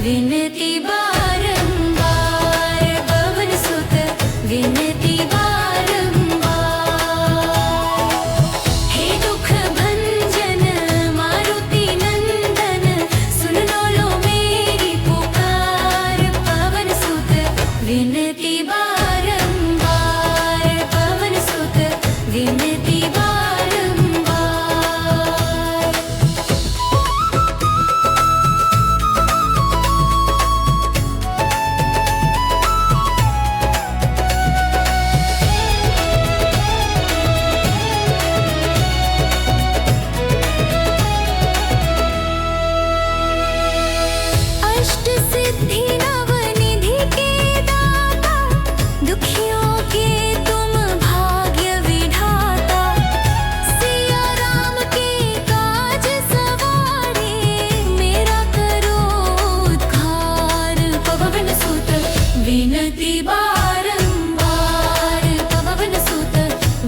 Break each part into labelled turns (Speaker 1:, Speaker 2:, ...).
Speaker 1: विनती बारंबार पवन सुत विनती बारंबार। हे दुख भंजन मारुति नंदन सुन लो मेरी पुकार। पवन सुत विनती बारंबार पवन सुत विनती बारंबार। अष्ट सिद्धि नवनिधि के दाता दुखियों के तुम भाग्य विधाता। सिया राम के काज सवारे मेरा करो उद्धार। पवन सुत विनती बारंबार पवन सुत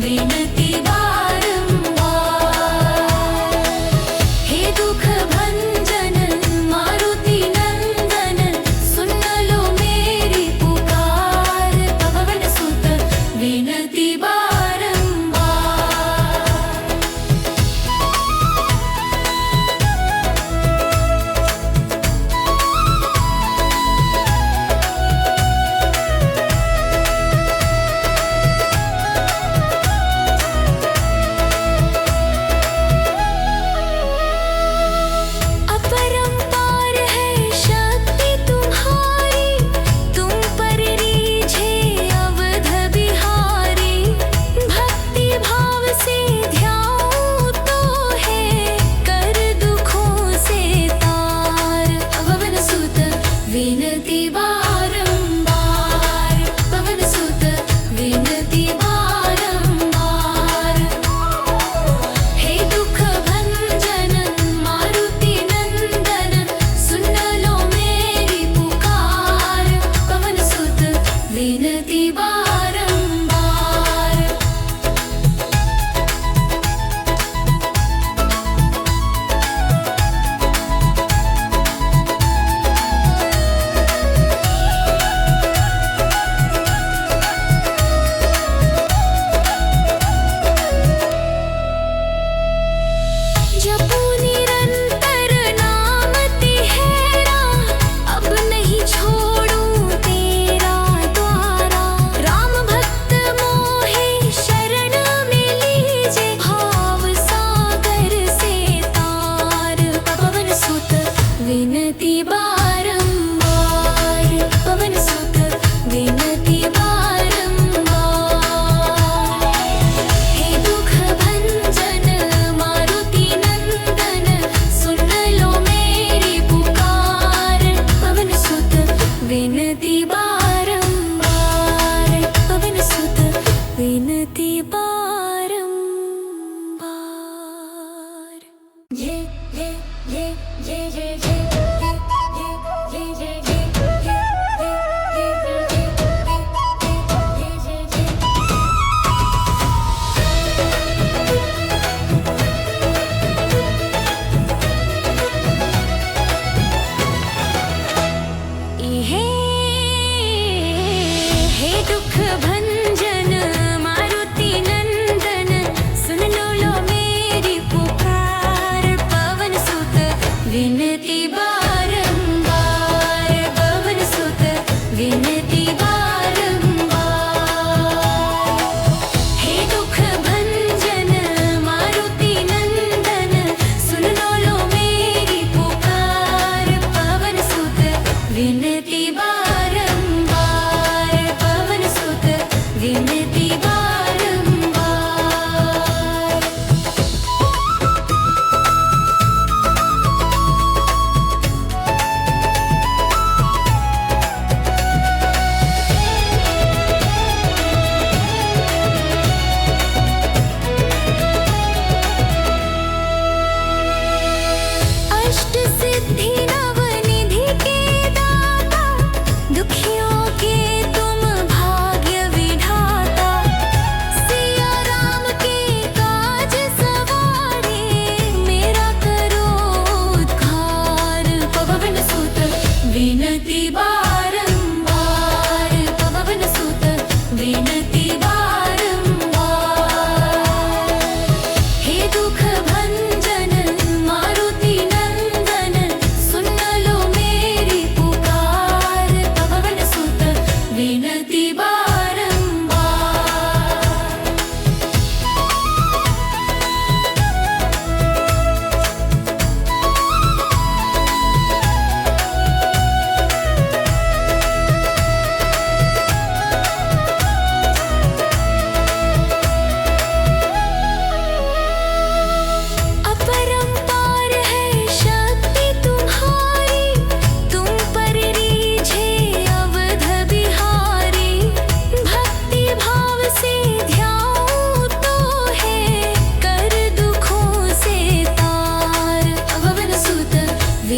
Speaker 1: विनती बारंबार। हे दुख भंजन मारुति नंदन सुन लो मेरी पुकार। पवन सुत विनती बारंबार। अपरंपार है शक्ति तुम्हारी तुम पर रीझे अवध बिहारी। भक्ति भाव से ध्याऊं तो है कर दुखों से तार। पवन सुत विनती बारंबार पवन सुत विनती बारंबार। हे दुख भंजन मारुति नंदन सुन लो मेरी पुकार। पवन सुत विनती बारंबार। जपू निरंतर नाम तिहेरा अब नहीं छोड़ूं तेरा द्वारा। राम भक्त मोहे शरण में लीजे भाव सागर से तार। पवन सुत विनती बारंबार पवन सुत विनती बारंबार। हे दुख भंजन मारुति नंदन सुन लो मेरी पुकार। पवन सुत विनती बारंबार पवन सुत विनती बारंबार। जय जय जय जय जय जय जय जय जय हे दुख भंजन मारुति नंदन सुन लो मेरी पुकार। पवन सुत विनती बारंबार पवन सुत विनती बारंबार। हे दुख भंजन मारुति नंदन सुन लो मेरी पुकार। पवन सुत विनती बारंबार पवन सुत विनती बारंबार।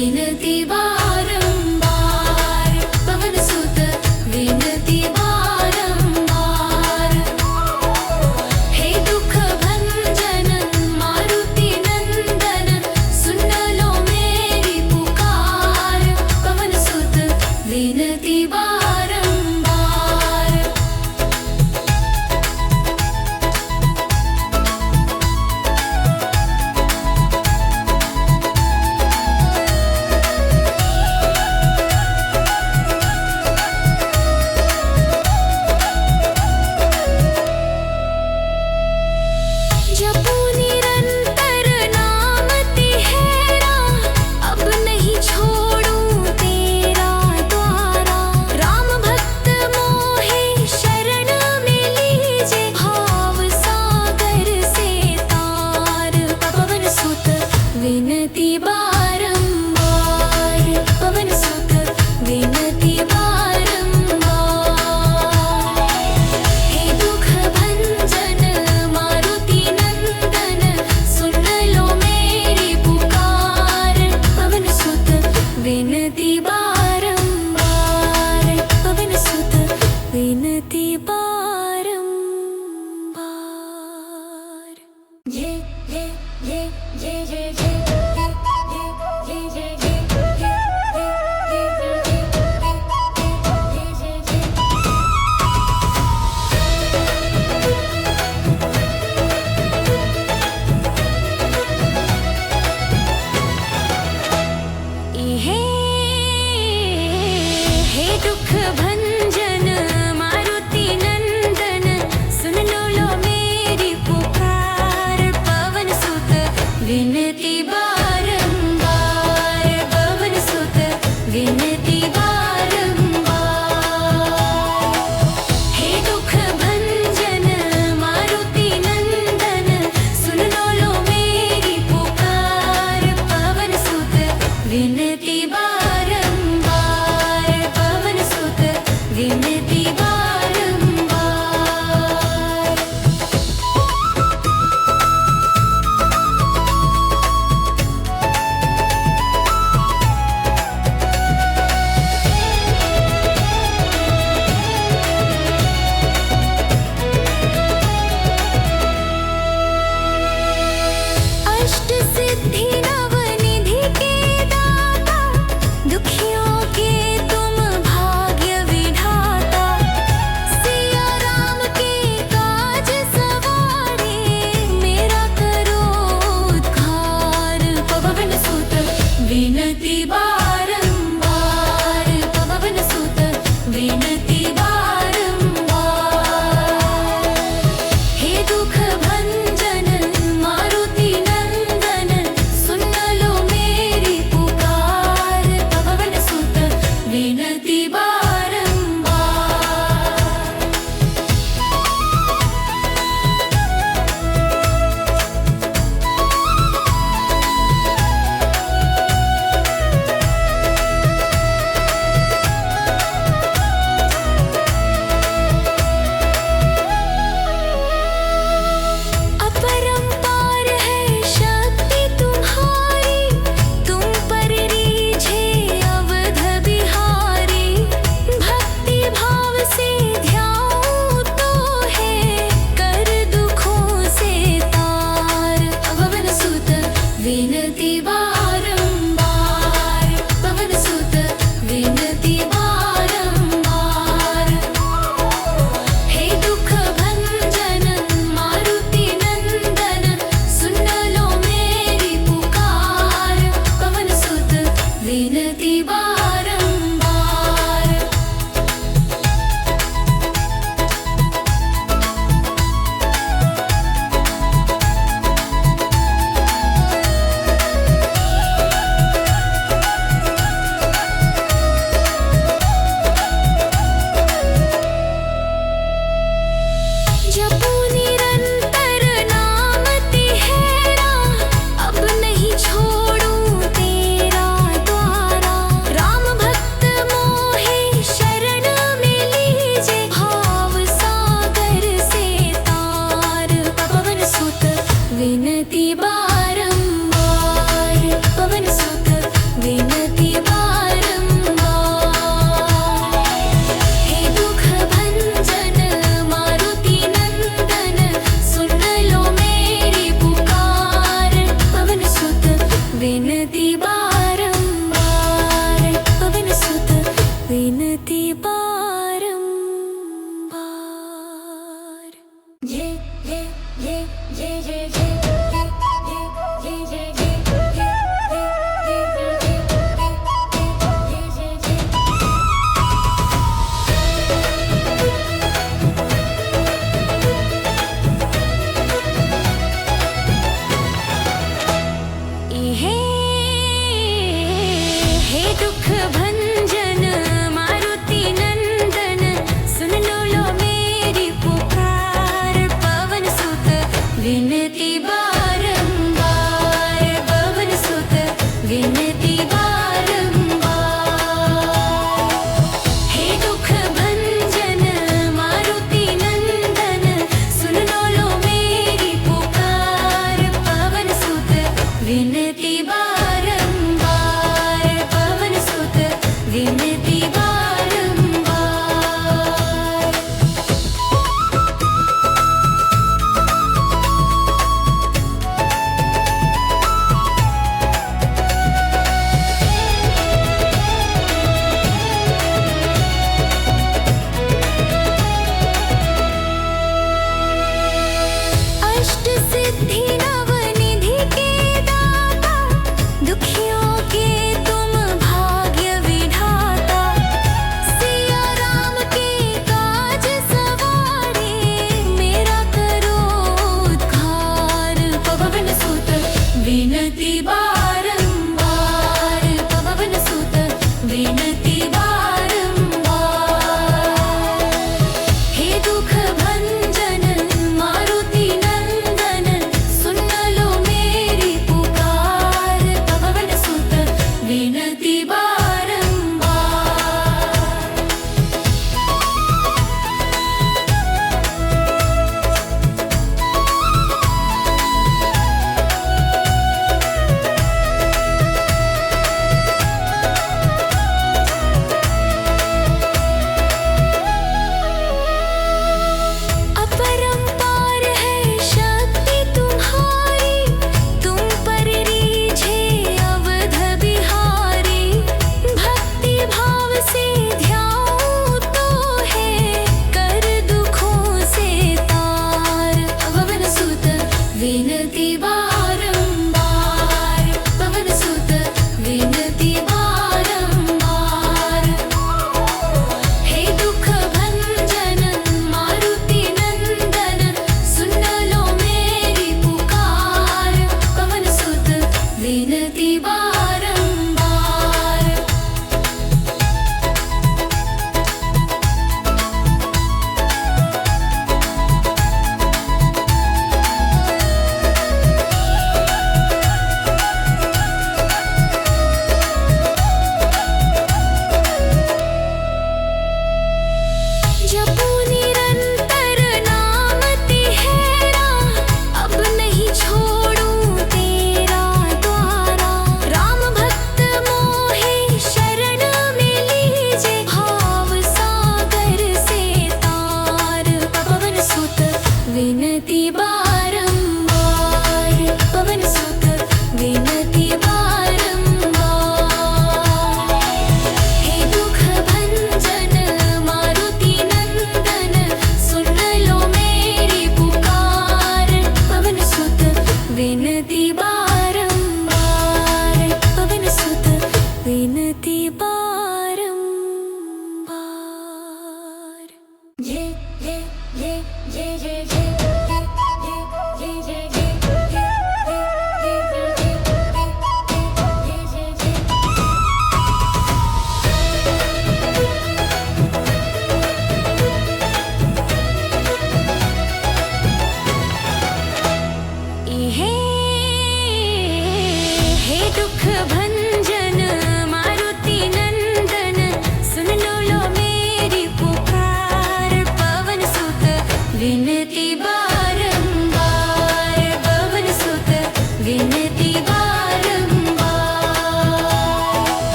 Speaker 1: विनती बारंबार पवन सुत विनती बारंबार हे दुख भंजन मारुति नंदन सुन लो मेरी पुकार पवन सुत विनती बारंबार जपू निरंतर नाम तिहेरा अब नहीं छोड़ूं तेरा द्वारा राम भक्त मोहे शरण में लीजे भाव सागर से तार पवन सुत विनती बारंबार पवन सुत विनती बारंबार हे दुख भंजन मारुति नंदन सुन लो मेरी पुकार पवन सुत विनती बारंबार पवन सुत विनती बारंबार जय जय जय जय जय जय हे दुख भंजन मारुति नंदन सुन लो मेरी पुकार पवन सुत विनती बारंबार पवन सुत विनती बारंबार हे दुख भंजन मारुति नंदन सुन लो मेरी पुकार पवन सुत विनती बारंबार पवन सुत विनती बारंबार अष्ट सिद्धि नवनिधि के दाता दुखियों के तुम भाग्य विधाता सिया राम के काज सवारे मेरा करो उद्धार पवन सुत विनती बारंबार पवन सुत विनती बारंबार हे दुख भंजन मारुति नंदन सुन लो मेरी पुकार पवन सुत विनती बारंबार अपरंपार है शक्ति तुम्हारी तुम पर रीझे अवध बिहारी भक्ति भाव से ध्याऊं तो है कर दुखों से तार पवन सुत विनती बारंबार पवन सुत विनती बारंबार हे दुख भंजन मारुति नंदन सुन लो मेरी पुकार पवन सुत विनती बारंबार जपू निरंतर नाम तिहेरा अब नहीं छोड़ूं तेरा द्वारा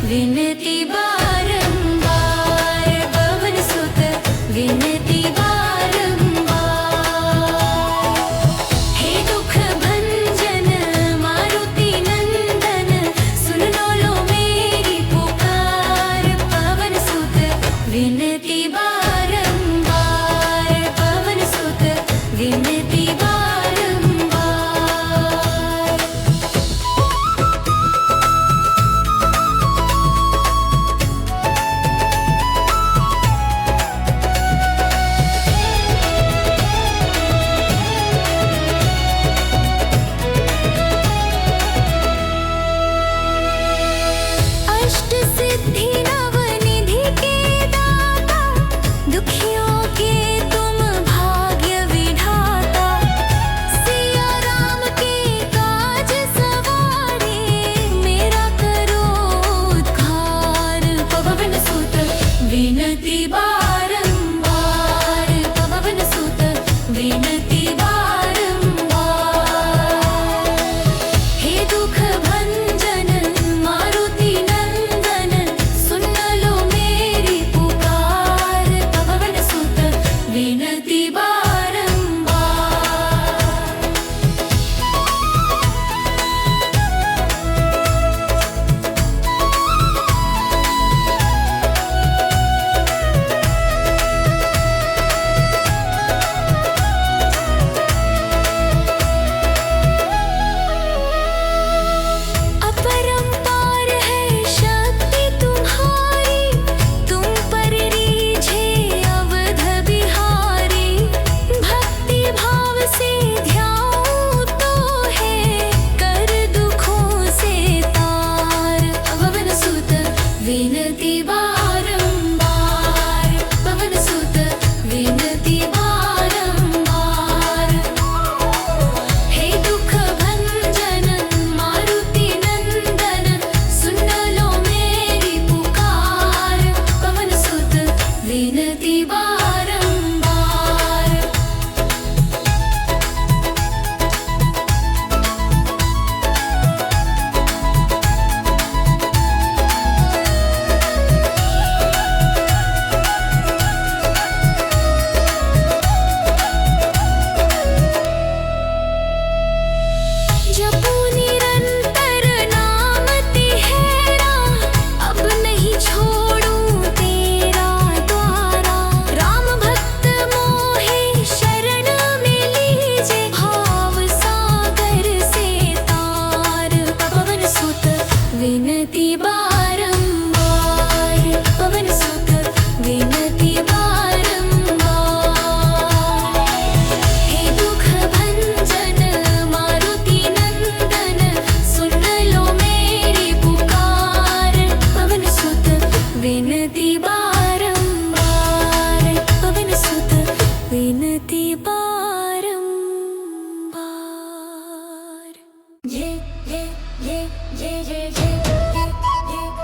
Speaker 1: विनती बारंबार पवन सुत विनती बारंबार हे दुख भंजन मारुति नंदन सुन लो मेरी पुकार पवन सुत विनती बारंबार पवन सुत विनती बारंबार अष्ट सिद्धि नवनिधि के दाता दुखियों के तुम भाग्य विधाता सिया राम के काज सवारे मेरा करो उद्धार पवन सुत विनती बारंबार पवन सुत विनती बारंबार हे दुख भंजन मारुति नंदन सुन लो मेरी पुकार पवन सुत विनती बारंबार अपरंपार है शक्ति तुम्हारी तुम पर रीझे अवध बिहारी भक्ति भाव से ध्याऊं तो है कर दुखों से तार पवन सुत विनती बारंबार पवन सुत विनती बारंबार हे दुख भंजन मारुति नंदन सुन लो मेरी पुकार पवन सुत विनती बारंबार जपू निरंतर नाम तिहेरा अब नहीं छोड़ूं तेरा द्वारा राम भक्त मोहे शरण में लीजे भाव सागर से तार पवन सुत विनती बारंबार पवन सुत विनती बारंबार हे दुख भंजन मारुति नंदन सुन लो मेरी पुकार पवन सुत विनती बारंबार पवन सुत विनती बारंबार जय जय जय जय जय जय जय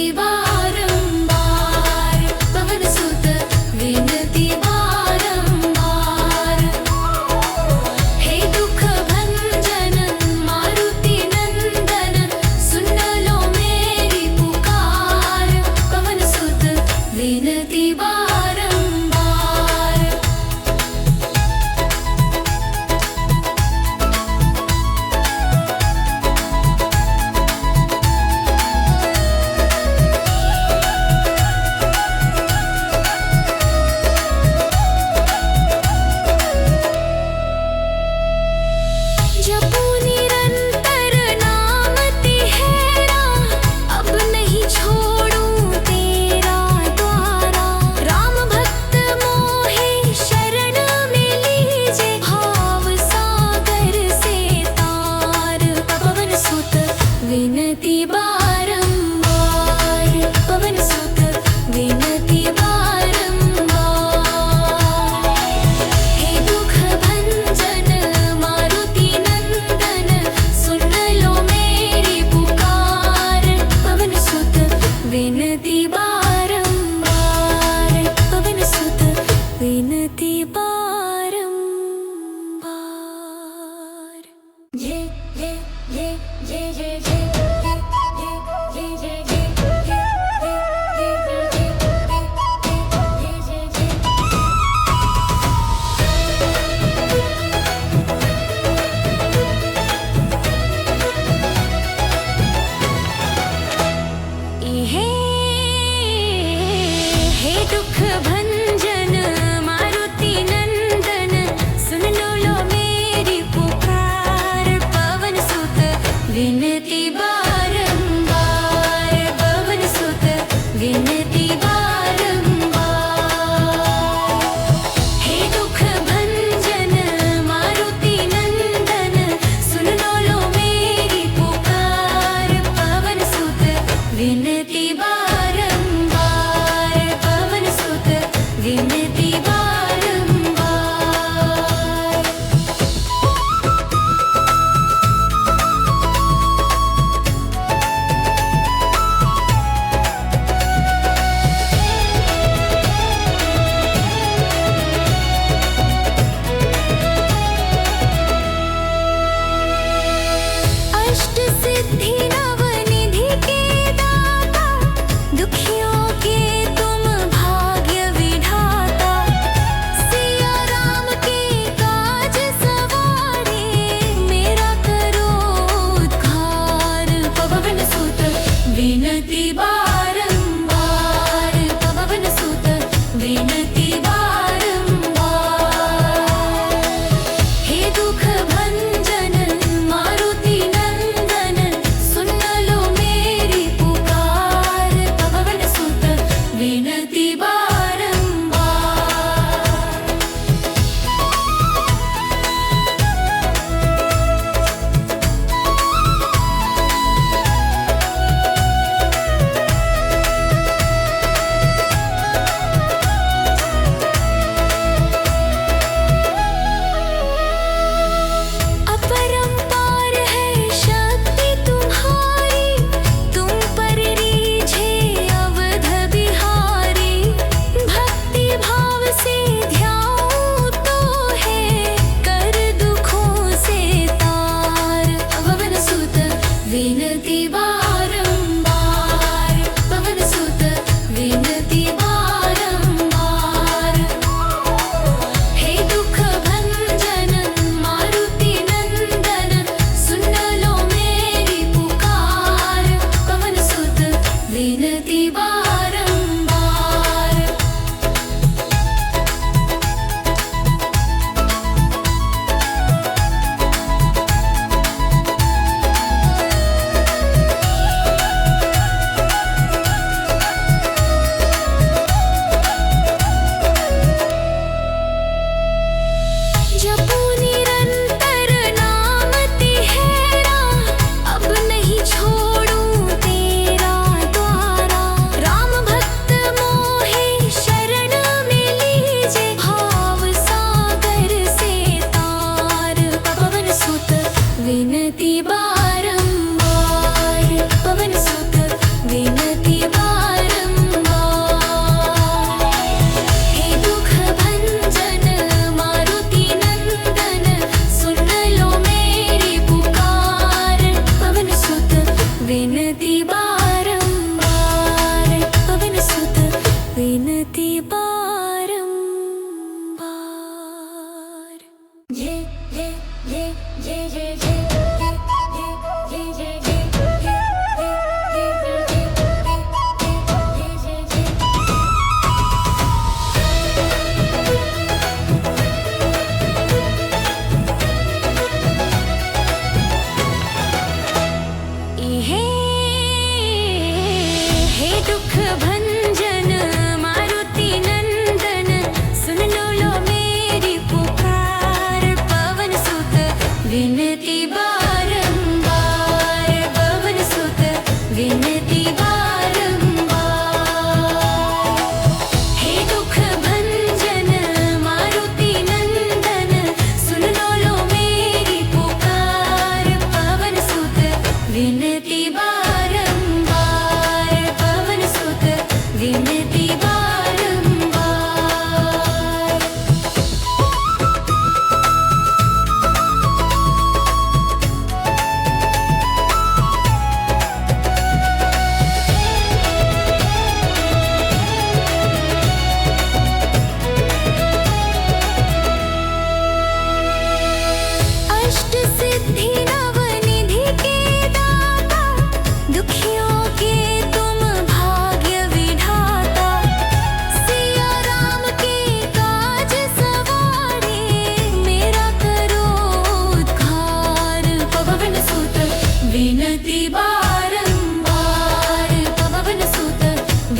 Speaker 1: विनती बारंबार पवन सुत विनती बारंबार हे दुख भंजन मारुति नंदन सुन लो मेरी पुकार पवन सुत विनती बारंबार जपू निरंतर नाम तिहेरा अब नहीं छोड़ूं तेरा द्वारा राम भक्त मोहे शरण में लीजे भाव सागर से तार पवन सुत विनती बारंबार पवन सुत विनती बारंबार हे दुख भंजन मारुति नंदन सुन लो मेरी पुकार पवन सुत विनती बारंबार पवन सुत विनती बारंबार ये ये ये ये ये ये हे दुख भंजन मारुति नंदन सुन लो मेरी पुकार पवन सुत विनती बारंबार पवन सुत विनती बारंबार हे दुख भंजन मारुति नंदन सुन लो मेरी पुकार पवन सुत विनती बारंबार पवन सुत विनती बारंबार अष्ट सिद्धि नवनिधि के दाता दुखियों के तुम भाग्य विधाता सिया राम के काज सवारे मेरा करो उद्धार पवन सुत विनती बारंबार पवन सुत विनती बारंबार हे दुख भंजन मारुति नंदन सुन लो मेरी पुकार पवन सुत विनती बारंबार अपरंपार है शक्ति तुम्हारी तुम पर रीझे अवध बिहारी भक्ति भाव से ध्याऊं तो है कर दुखों से तार पवन सुत विनती बारंबार पवन सुत विनती बारंबार हे दुख भंजन मारुति नंदन सुन लो मेरी पुकार पवन सुत विनती बारंबार जपू निरंतर नाम तिहेरा अब नहीं छोड़ूं तेरा द्वारा राम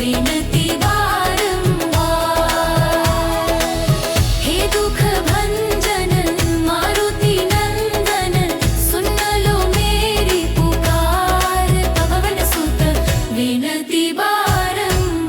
Speaker 1: विनती वारंवार। हे दुख भंजन मारुति नंदन सुन लो मेरी पुकार। पवन सुत विनती बारंबार।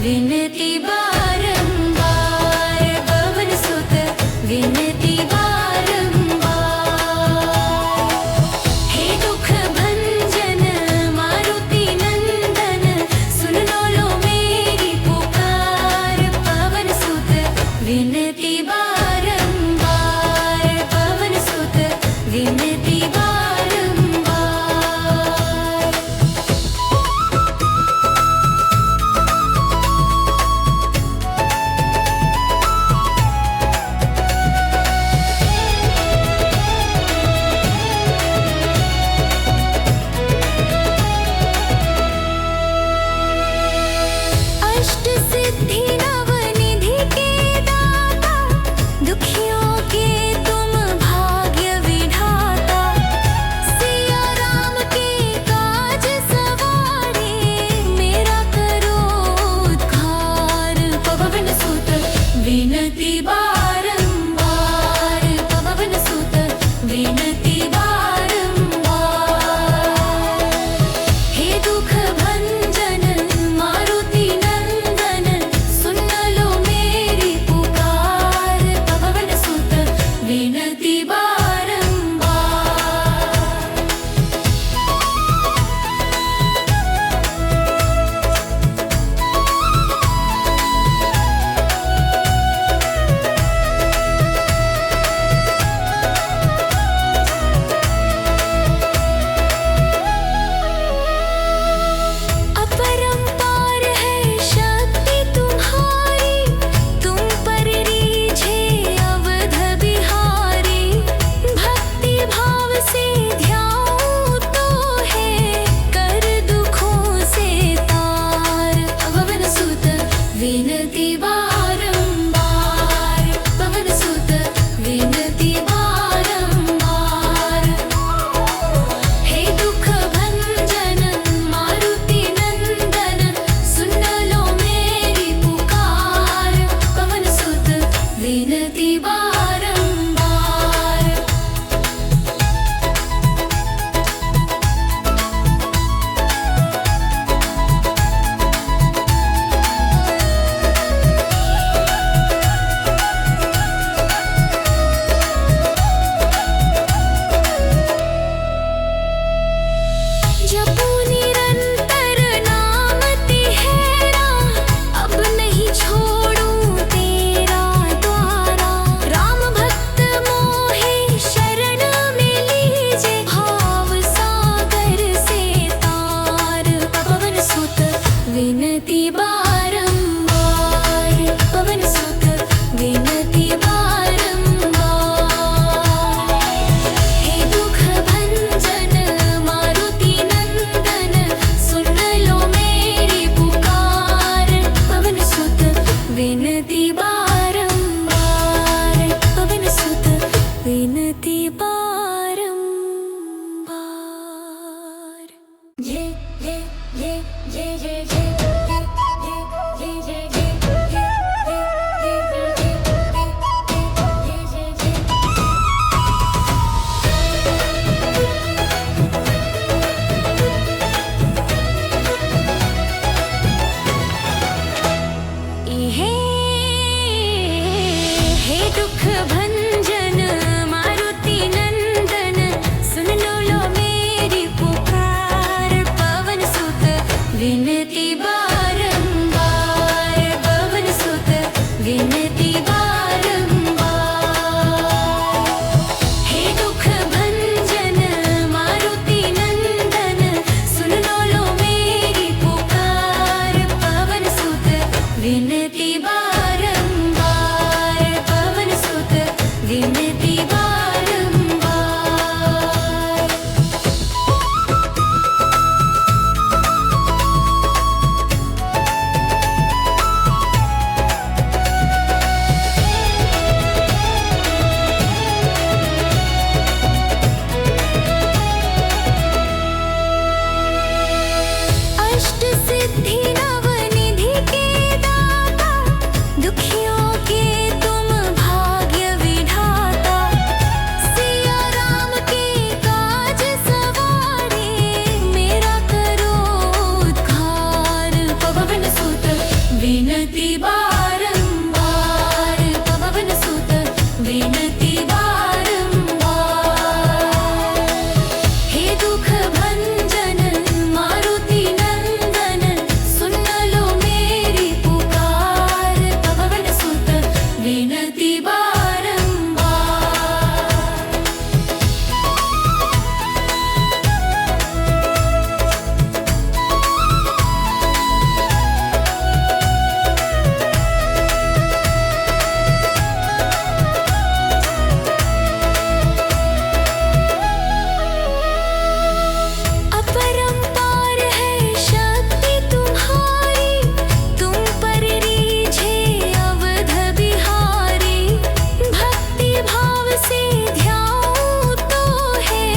Speaker 1: विनती बारंबार पवन सुत विनती बारंबार हे दुख भंजन मारुति नंदन सुन लो मेरी पुकार पवन सुत विनती बारंबार पवन सुत विनती बारंबार अष्ट सिद्धि नवनिधि के दाता दुखियों के तुम भाग्य विधाता सिया राम के काज सवारे मेरा करो उद्धार पवन सुत विनती बारंबार पवन सुत विनती बारंबार हे दुख भंजन मारुति नंदन सुन लो मेरी पुकार पवन सुत विनती बारंबार अपरंपार है शक्ति तुम्हारी तुम पर रीझे अवध बिहारी भक्ति भाव से ध्याऊं तो है कर दुखों से तार पवन सुत विनती बारंबार पवन सुत विनती बारंबार हे दुख भंजन मारुति नंदन सुन लो मेरी पुकार पवन सुत विनती बारंबार जपू निरंतर नाम तिहेरा अब नहीं छोड़ूं तेरा द्वारा राम भक्त मोहे शरण में लीजे भाव सागर से तार पवन सुत विनती बारंबार पवन सुत विनती बारंबार हे दुख भंजन मारुति नंदन सुन लो मेरी पुकार पवन सुत विनती बारंबार पवन सुत विनती बारंबार जय जय जय जय जय जय हे दुख भंजन मारुति नंदन सुन लो मेरी पुकार पवन सुत विनती बारंबार पवन सुत विनती बारंबार हे दुख भंजन मारुति नंदन सुन लो मेरी पुकार पवन सुत विनती बारंबार पवन सुत विनती बारंबार पवन सुत विनती बारंबार हे दुख भंजन मारुति नंदन सुन लो मेरी पुकार पवन सुत विनती बारंबार अपरंपार है शक्ति तुम्हारी तुम पर रीझे अवध बिहारी भक्ति भाव से ध्याऊं तो है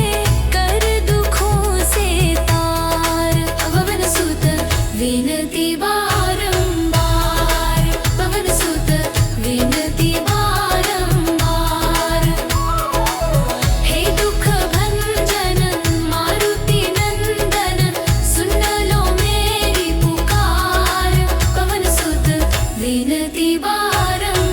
Speaker 1: कर दुखों से तार पवन सुत विनती बारंबार पवन सुत विनती बारंबार हे दुख भंजन मारुति नंदन सुन लो मेरी पुकार पवन सुत विनती बारंबार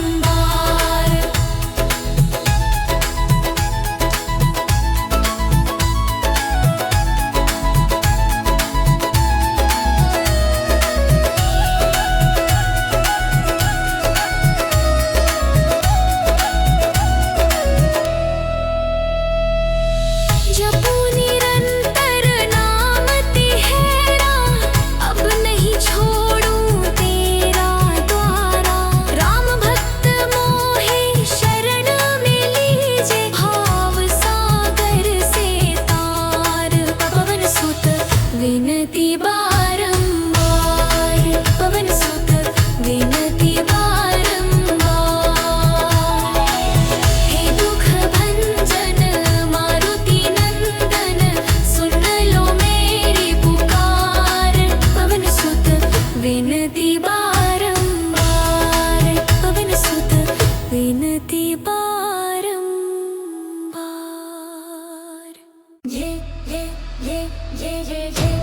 Speaker 1: जपू निरंतर नाम तिहेरा अब नहीं छोड़ूं तेरा द्वारा राम भक्त मोहे शरण में लीजे भाव सागर से तार पवन सुत विनती बारंबार पवन सुत विनती बारंबार हे दुख भंजन मारुति नंदन सुन लो मेरी पुकार पवन सुत विनती बारंबार पवन सुत विनती बारंबार जय जय जय जय जय जय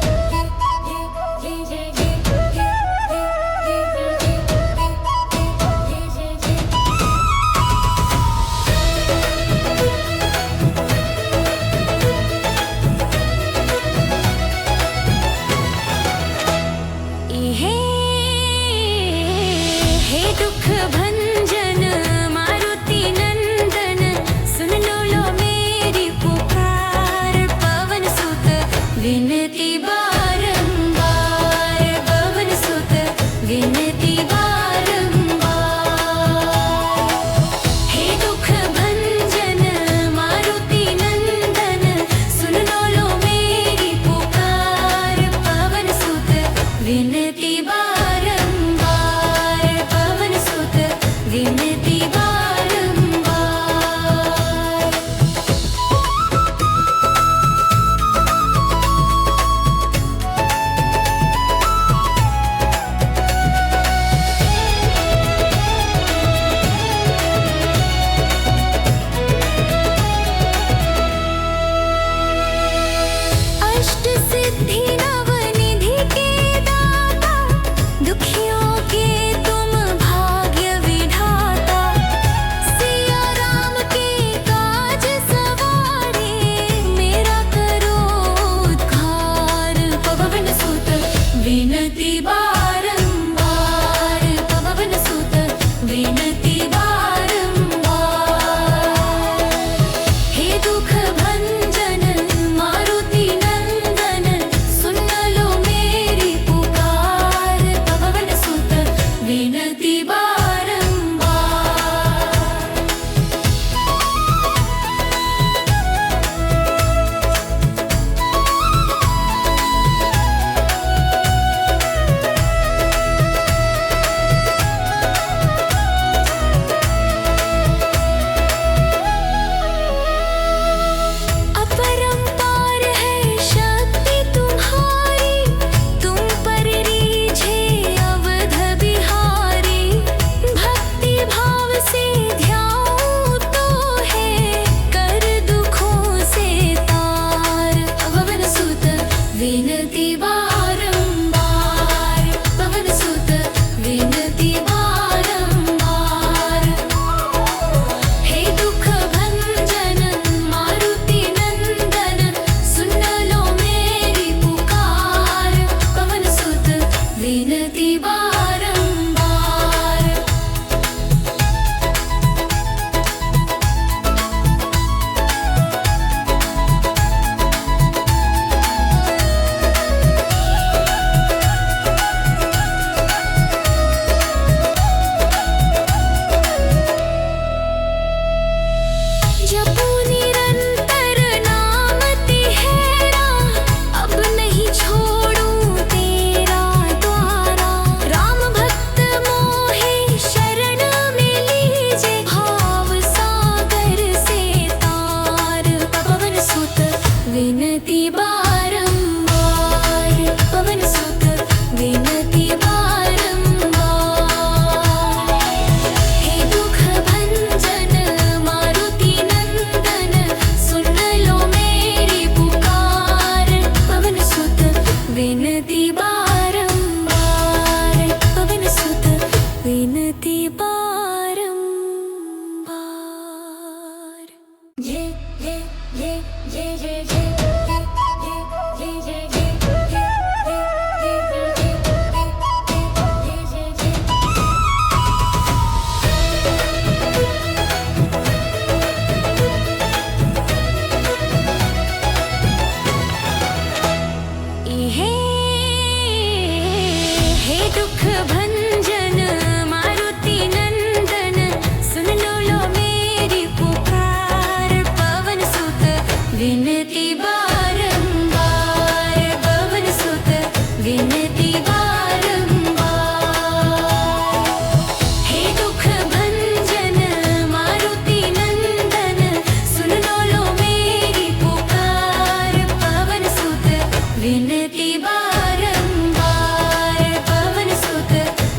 Speaker 1: हे दुख भंजन मारुति नंदन सुन लो मेरी पुकार पवन सुत विनती बारंबार पवन सुत विनती बारंबार हे दुख भंजन मारुति नंदन सुन लो मेरी पुकार पवन सुत विनती बारंबार पवन सुत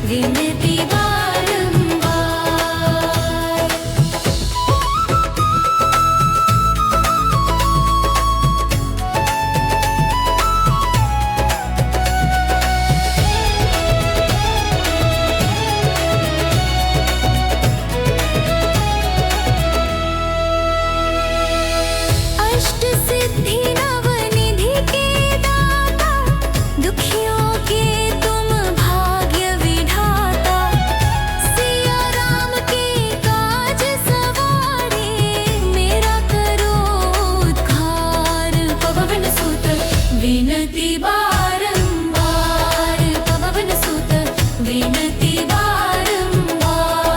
Speaker 1: विनती बारंबार। अष्ट सिद्धि नवनिधि के दाता, दुखियों के तुम भाग्य विधाता। सिया राम के काज सवारे, मेरा करो उद्धार। पवन सुत विनती बारंबार, पवन सुत विनती बारंबार।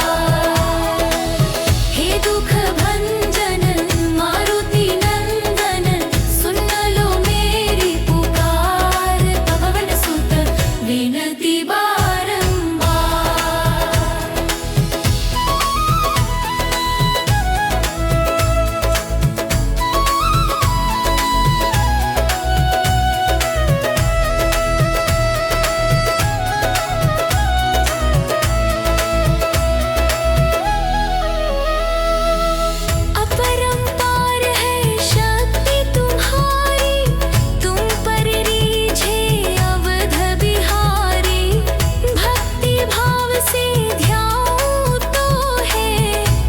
Speaker 1: हे दुख भंजन मारुति नंदन, सुन लो मेरी पुकार। पवन सुत विनती बारंबार। अपरंपार है शक्ति तुम्हारी, तुम पर रीझे अवध बिहारी। भक्ति भाव से ध्याऊं तो है,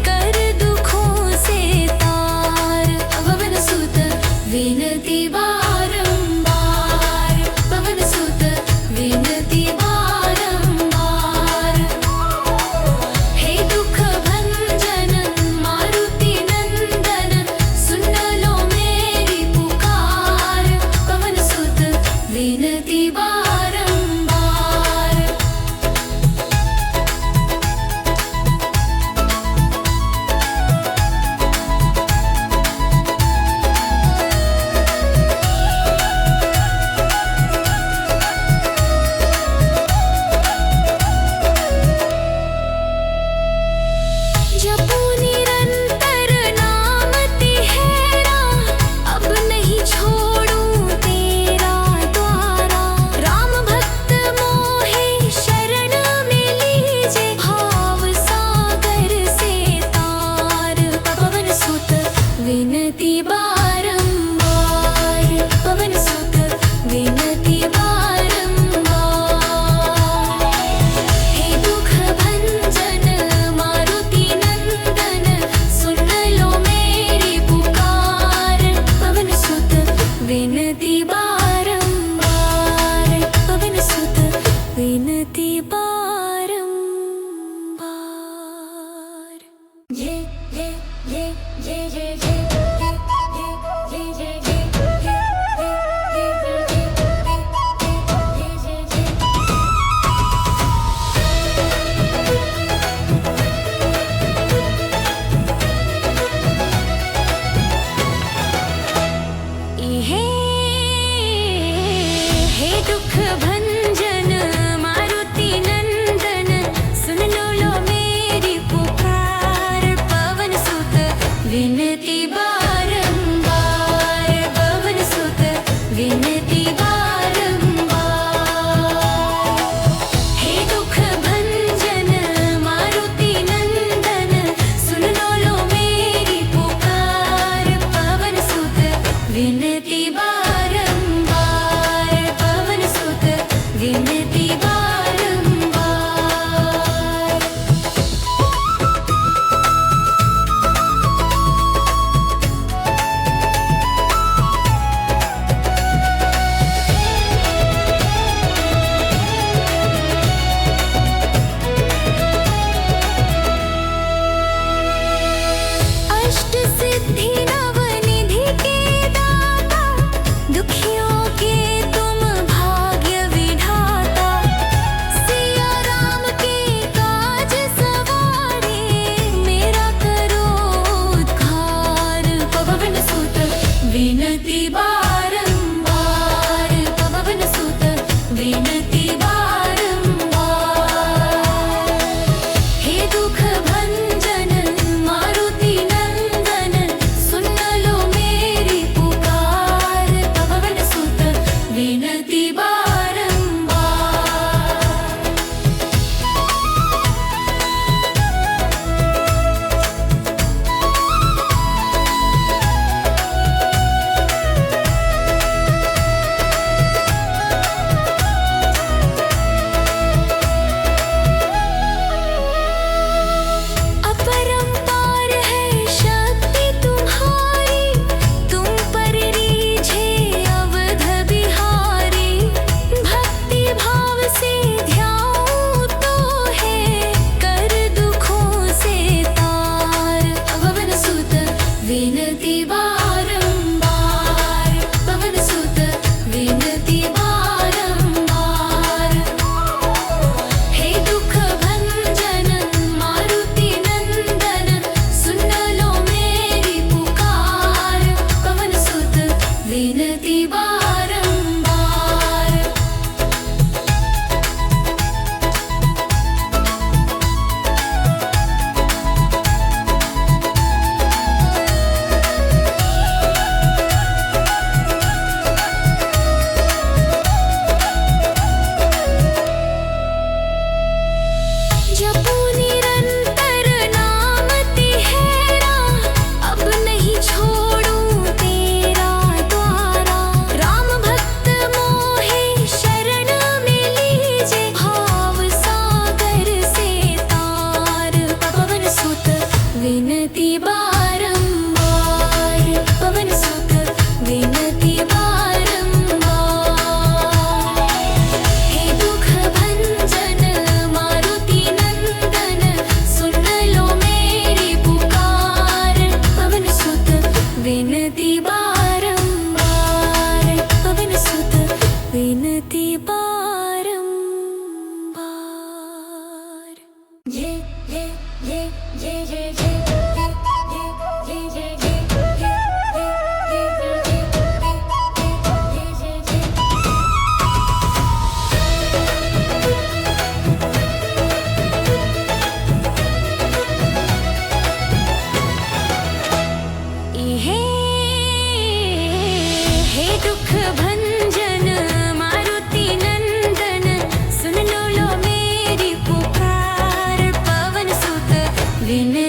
Speaker 1: कर दुखों से तार। पवन सुत विनती बारंबार, पवन सुत विनती बारंबार। हे दुख भंजन मारुति नंदन, सुन लो मेरी पुकार। पवन सुत विनती बारंबार।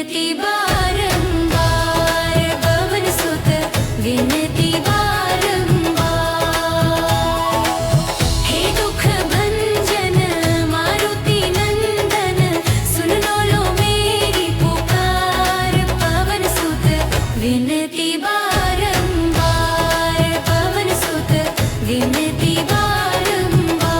Speaker 1: विनती बारंबार पवन सुत विनती बारंबार हे दुख भंजन मारुति नंदन सुन लो मेरी पुकार पवन सुत विनती बारंबार पवन सुत विनती बारंबार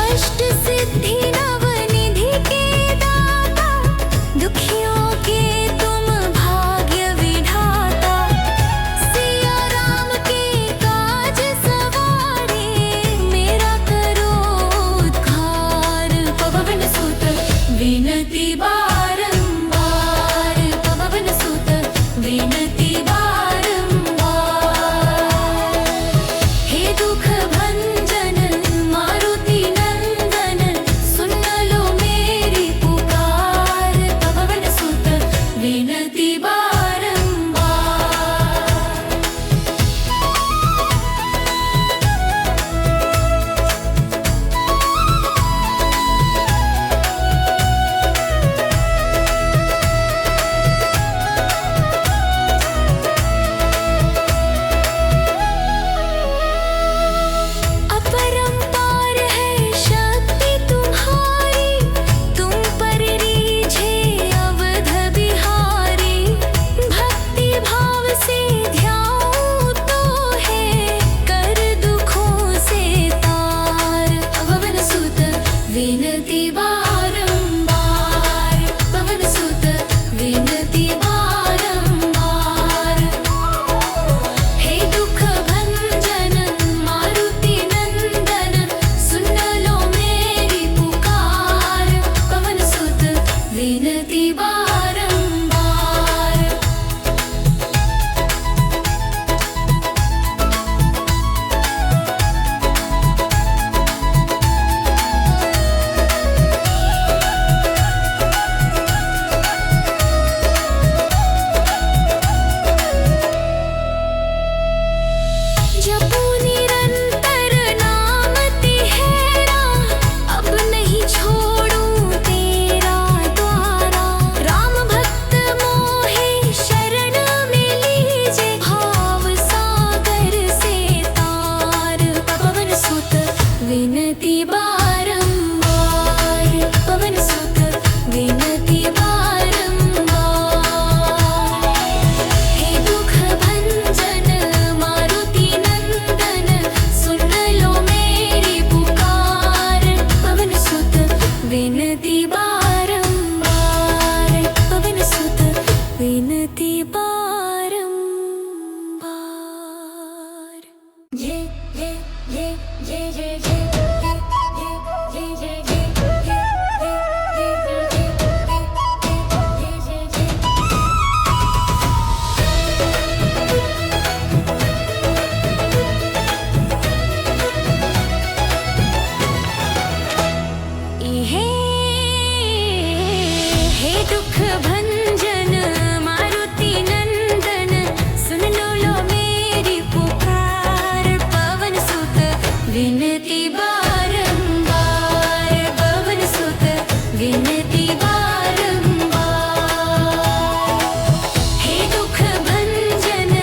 Speaker 1: अष्ट सिद्धि नवनिधि के दाता दुखियों के तुम भाग्य विधाता सिया राम के काज सवारे मेरा करो उद्धार पवन सुत विनती बारंबार पवन सुत विनती बारंबार हे दुख भंजन मारुति नंदन सुन लो मेरी पुकार पवन सुत विनती बारंबार अपरंपार है शक्ति तुम्हारी तुम पर रीझे अवध बिहारी भक्ति भाव से ध्याऊं तो है कर दुखों से तार पवन सुत विनती बारंबार पवन सुत विनती बारंबार हे दुख भंजन मारुति नंदन सुन लो मेरी पुकार पवन सुत विनती बारंबार जपू निरंतर नाम तिहेरा अब नहीं छोड़ूं तेरा द्वारा राम भक्त मोहे शरण में लीजे भाव सागर से तार पवन सुत विनती बारंबार पवन सुत विनती बारंबार हे दुख भंजन मारुति नंदन सुन लो मेरी पुकार पवन सुत विनती बारंबार पवन सुत विनती बारंबार जय जय जय जय जय जय हे दुख भंजन मारुति नंदन सुन लो मेरी पुकार पवन सुत विनती बारंबार पवन सुत विनती बारंबार हे दुख भंजन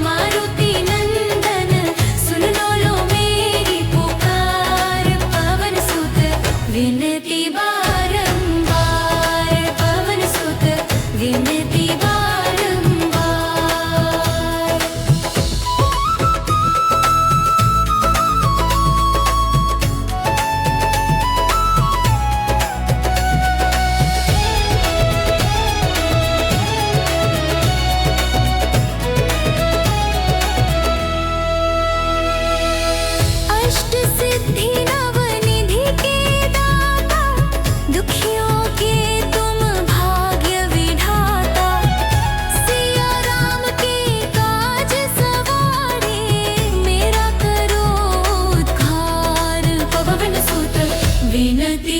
Speaker 1: मारुति नंदन सुन लो मेरी पुकार पवन सुत विनती बारंबार पवन सुत विनती बारंबार अष्ट सिद्धि नवनिधि के दाता दुखियों के तुम भाग्य विधाता सिया राम के काज सवारे मेरा करो उद्धार पवन सुत विनती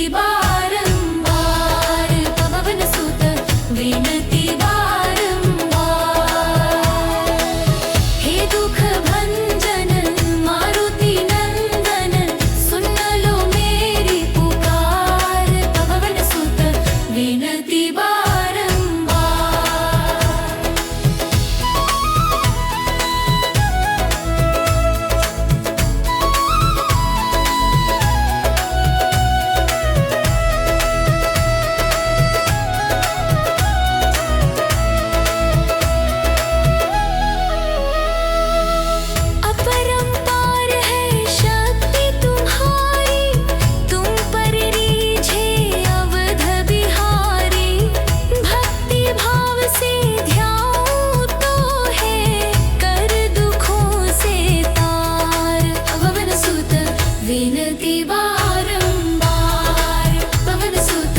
Speaker 1: विनती बारंबार पवन सुत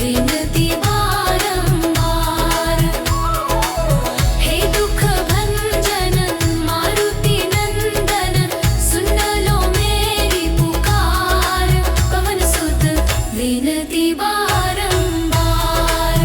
Speaker 1: विनती बारंबार हे दुख भंजन मारुति नंदन सुन लो मेरी पुकार पवन सुत विनती बारंबार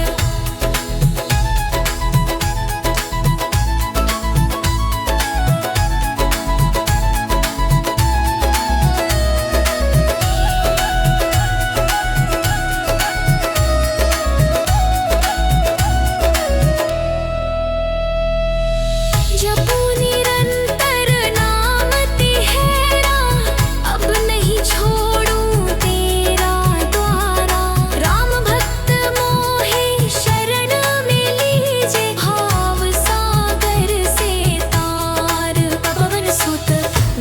Speaker 1: जपू निरंतर नाम तिहेरा अब नहीं छोड़ूं तेरा द्वारा राम भक्त मोहे शरण में लीजे भाव सागर से तार पवन सुत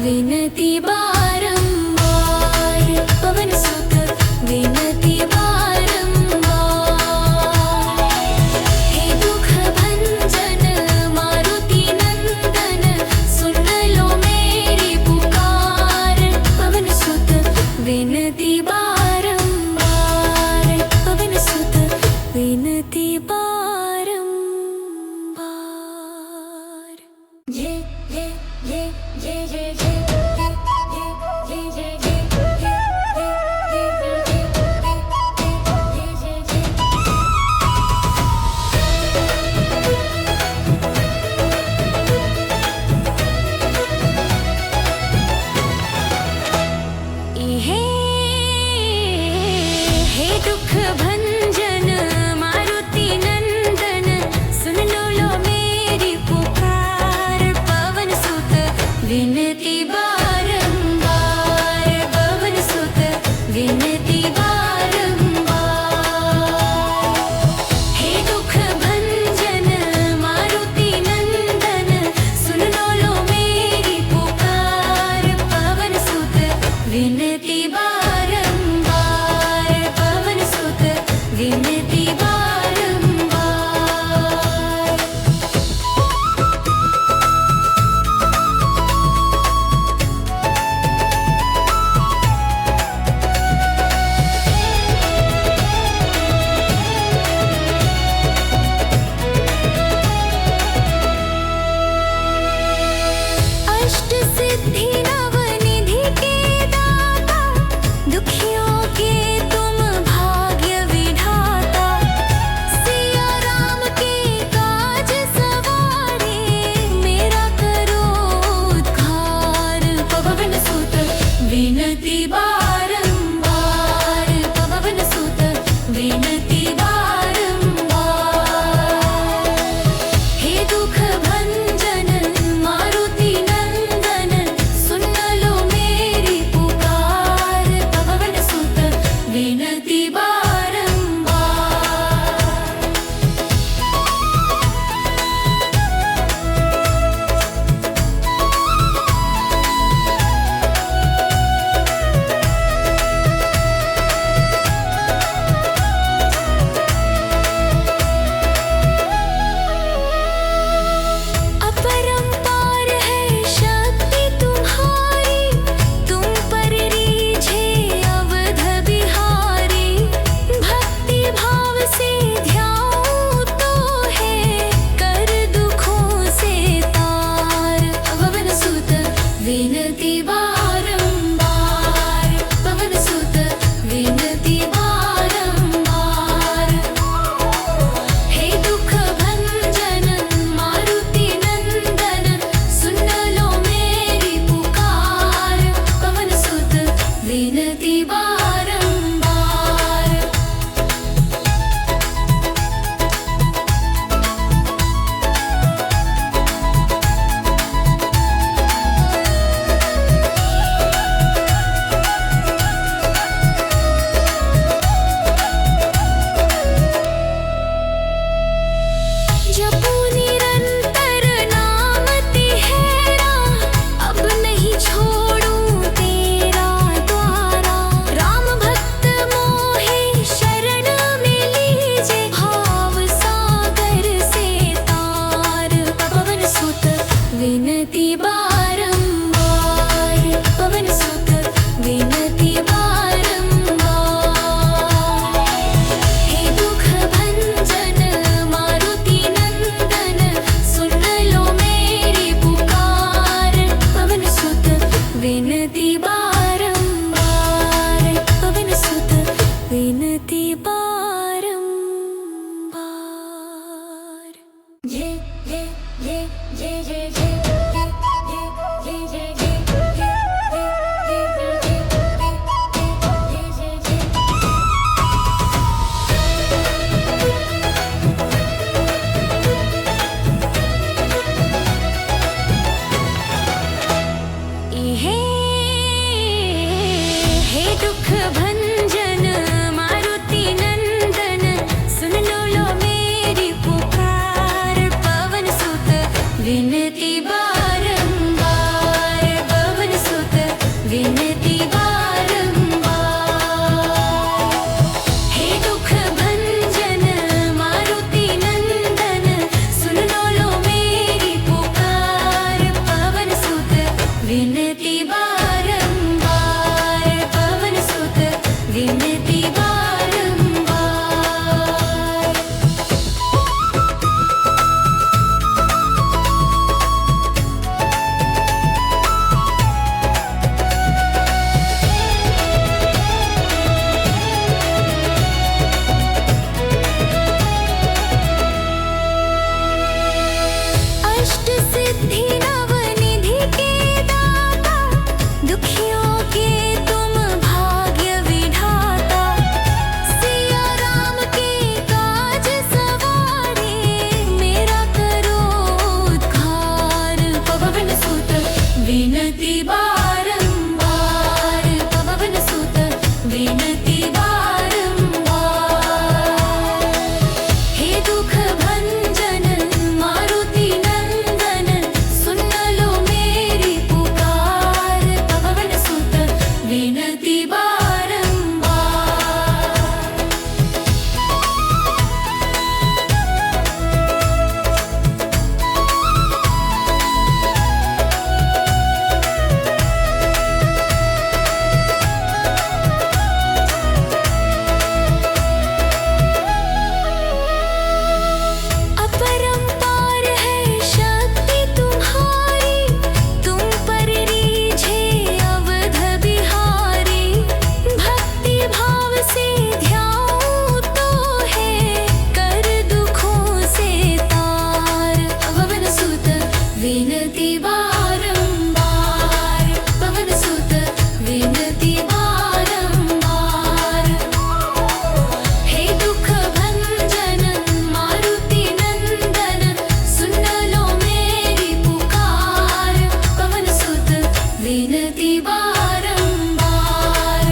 Speaker 1: विनती बारंबार पवन सुत विनती बारंबार हे दुख भंजन मारुति नंदन सुन लो मेरी पुकार पवन सुत विनती बारंबार पवन सुत विनती बारंबार जय जय जय जय जय जय हे दुख भंजन मारुति नंदन सुन लो मेरी पुकार पवन सुत विनती बारंबार पवन सुत विनती बारंबार हे दुख भंजन मारुति नंदन सुन लो मेरी पुकार पवन सुत विनती बारंबार पवन सुत विनती बारंबार अष्ट सिद्धि नवनिधि के दाता दुखियों के तुम भाग्य विधाता सिया राम के काज सवारे मेरा करो उद्धार पवन सुत विनती बारंबार पवन सुत विनती बारंबार हे दुख भंजन मारुति नंदन सुन लो मेरी पुकार पवन सुत विनती बारंबार अपरंपार है शक्ति तुम्हारी तुम पर रीझे अवध बिहारी भक्ति भाव से ध्याऊं तो है कर दुखों से तार पवन सुत विनती बारंबार पवन सुत विनती बारंबार हे दुख भंजन मारुति नंदन सुन लो मेरी पुकार पवन सुत विनती बारंबार जपू निरंतर नाम तिहेरा अब नहीं छोड़ूं तेरा द्वारा विनती बारंबार। हे दुख भंजन मारुति नंदन सुन लो मेरी पुकार। पवन सुत विनती बारंबार, पवन सुत विनती बारंबार। जय जय जय जय जय जय हे दुख भंजन मारुति नंदन सुन लो मेरी पुकार। पवन सुत विनती बारंबार, पवन सुत विनती बारंबार। हे दुख भंजन मारुति नंदन सुन लो मेरी पुकार। पवन सुत विनती बारंबार, पवन सुत विनती बारंबार। अष्ट सिद्धि नवनिधि के दाता, दुखियों के तुम भाग्य विधाता। सिया राम के काज सवारे, मेरा करो उद्धार। पवन सुत विनती बारंबार, पवन सुत विनती बारंबार। हे दुख भंजन मारुति नंदन सुन लो मेरी पुकार। पवन सुत विनती बारंबार। अपरंपार है शक्ति तुम्हारी, तुम पर रीझे अवध बिहारी। भक्ति भाव से ध्याऊं तो है, कर दुखों से तार। पवन सुत विनती बारंबार, पवन सुत विनती बारंबार। हे दुख भंजन मारुति नंदन सुन लो मेरी पुकार। पवन सुत विनती बारंबार।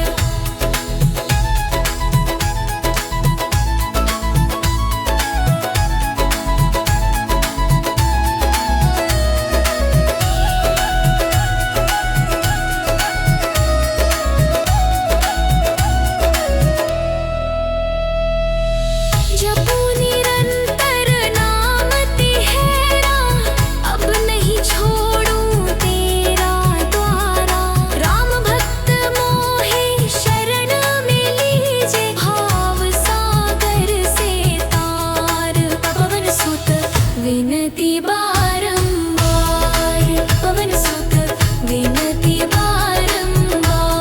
Speaker 1: जपू निरंतर नाम तिहेरा, अब नहीं छोड़ूं तेरा द्वारा। राम भक्त मोहे शरण में लीजे, भाव सागर से तार। पवन सुत विनती बारंबार, पवन सुत विनती बारंबार।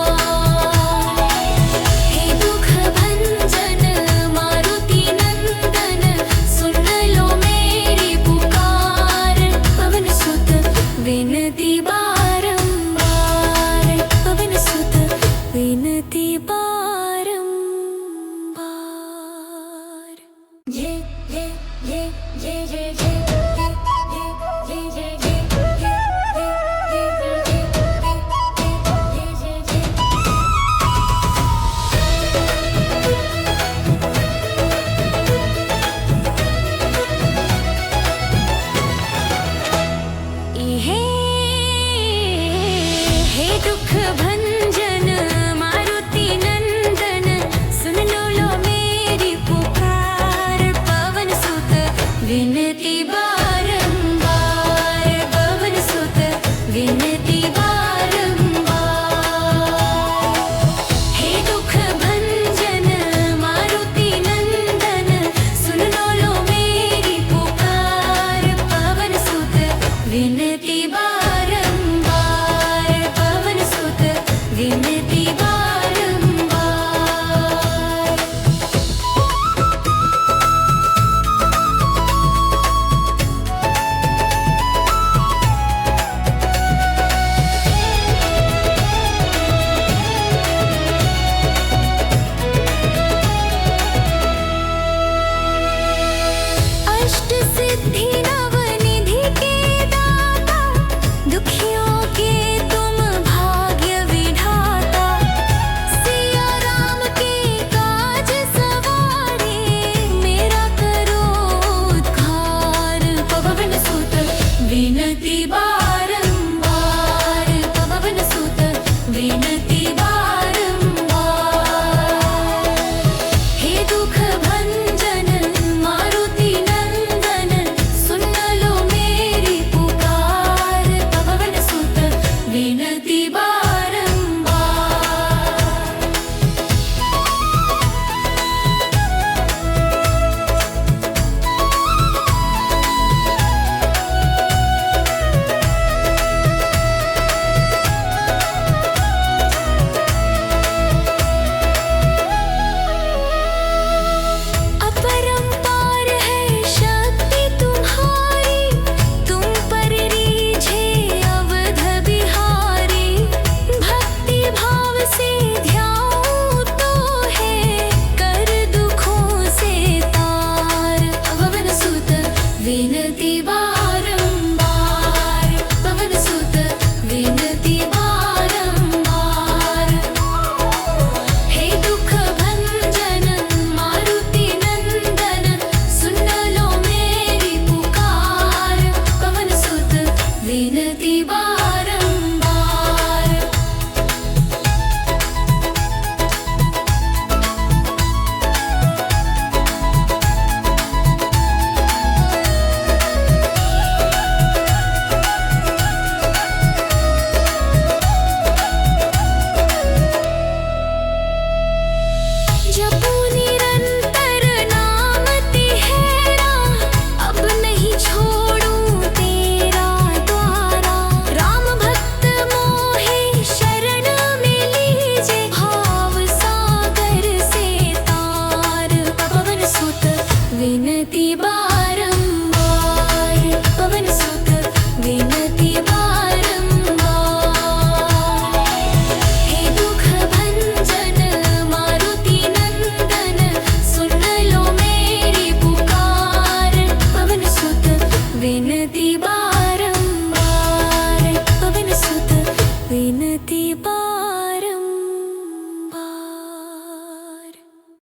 Speaker 1: हे दुख भंजन मारुति नंदन सुन लो मेरी पुकार। पवन सुत विनती बारंबार, पवन सुत विनती बारंबार।